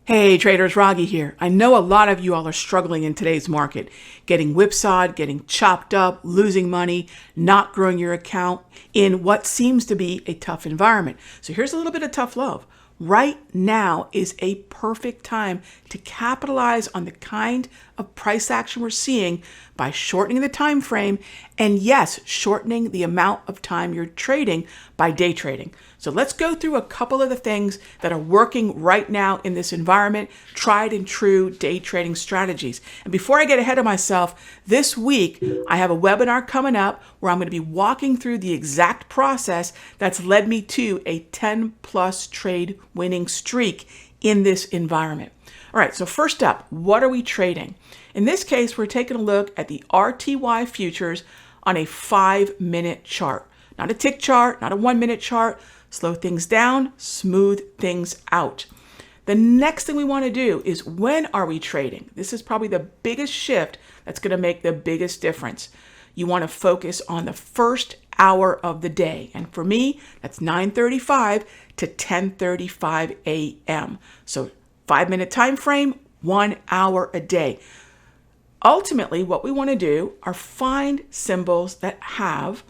Hey traders, Raghee here. I know a lot of you all are struggling in today's market, getting whipsawed, getting chopped up, losing money, not growing your account in what seems to be a tough environment. So here's a little bit of tough love. Right now is a perfect time to capitalize on the kind of price action we're seeing by shortening the time frame and yes, shortening the amount of time you're trading by day trading. So let's go through a couple of the things that are working right now in this environment, tried and true day trading strategies. And before I get ahead of myself, this week I have a webinar coming up where I'm going to be walking through the exact process that's led me to a 10 plus trade winning streak in this environment. All right, so first up, what are we trading? In this case, we're taking a look at the RTY futures on a 5-minute chart. Not a tick chart, not a 1-minute chart. Slow things down, smooth things out. The next thing we want to do is, when are we trading? This is probably the biggest shift that's going to make the biggest difference. You want to focus on the first hour of the day. And for me, that's 9:35 to 10:35 a.m. So 5-minute time frame, 1 hour a day. Ultimately, what we want to do are find symbols that have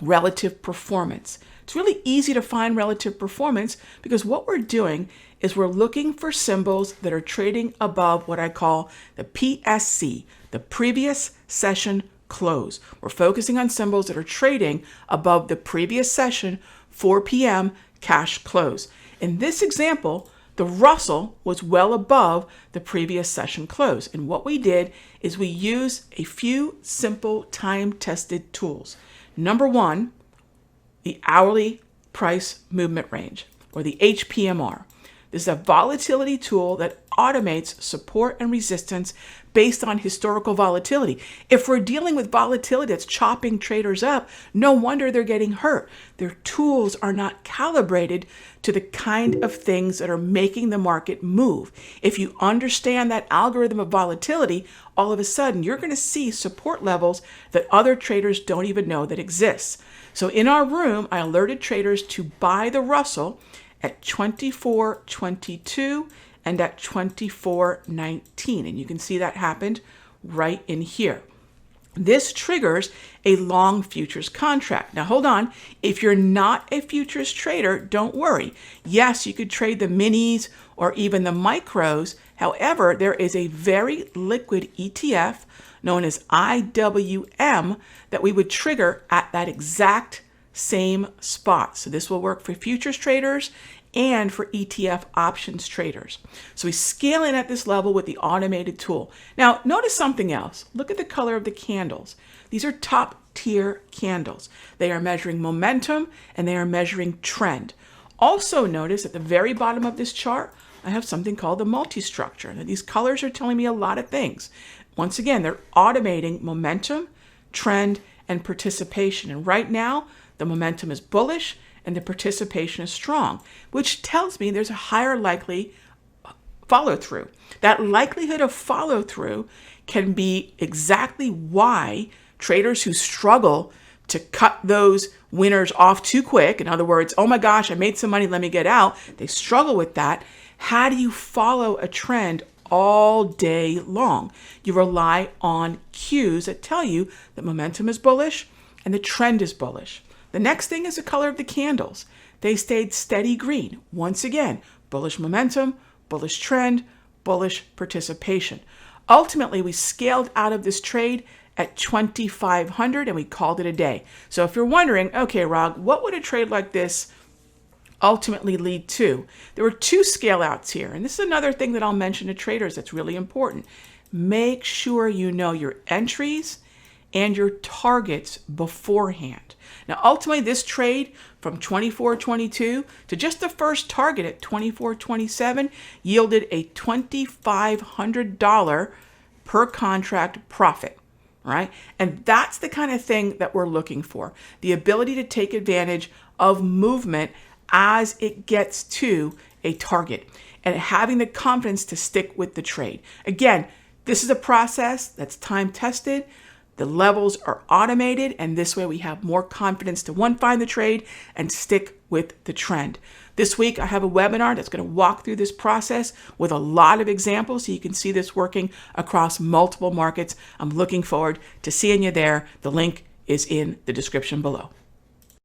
relative performance. It's really easy to find relative performance because what we're doing is we're looking for symbols that are trading above what I call the PSC, the previous session close. We're focusing on symbols that are trading above the previous session 4 p.m. cash close. In this example, the Russell was well above the previous session close. And what we did is we used a few simple time-tested tools. Number one, the hourly price movement range, or the HPMR. This is a volatility tool that automates support and resistance based on historical volatility. If we're dealing with volatility that's chopping traders up, no wonder they're getting hurt. Their tools are not calibrated to the kind of things that are making the market move. If you understand that algorithm of volatility, all of a sudden you're going to see support levels that other traders don't even know that exists. So in our room, I alerted traders to buy the Russell at 24.22 and at 24.19. And you can see that happened right in here. This triggers a long futures contract. Now hold on, if you're not a futures trader, don't worry. Yes, you could trade the minis or even the micros. However, there is a very liquid ETF known as IWM that we would trigger at that exact same spot. So this will work for futures traders and for ETF options traders. So we scale in at this level with the automated tool. Now, notice something else. Look at the color of the candles. These are top tier candles. They are measuring momentum and they are measuring trend. Also notice at the very bottom of this chart, I have something called the multi-structure. Now, these colors are telling me a lot of things. Once again, they're automating momentum, trend, and participation. And right now, the momentum is bullish and the participation is strong, which tells me there's a higher likely follow through. That likelihood of follow through can be exactly why traders who struggle to cut those winners off too quick, in other words, oh my gosh, I made some money, let me get out, they struggle with that. How do you follow a trend all day long? You rely on cues that tell you that momentum is bullish and the trend is bullish. The next thing is the color of the candles. They stayed steady green. Once again, bullish momentum, bullish trend, bullish participation. Ultimately, we scaled out of this trade at 2,500 and we called it a day. So if you're wondering, okay, Rog, what would a trade like this ultimately lead to? There were two scale outs here. And this is another thing that I'll mention to traders that's really important. Make sure you know your entries and your targets beforehand. Now, ultimately, this trade from 24.22 to just the first target at 24.27 yielded a $2,500 per contract profit, right? And that's the kind of thing that we're looking for, the ability to take advantage of movement as it gets to a target and having the confidence to stick with the trade. Again, this is a process that's time tested. The levels are automated, and this way we have more confidence to, one, find the trade and stick with the trend. This week, I have a webinar that's going to walk through this process with a lot of examples so you can see this working across multiple markets. I'm looking forward to seeing you there. The link is in the description below.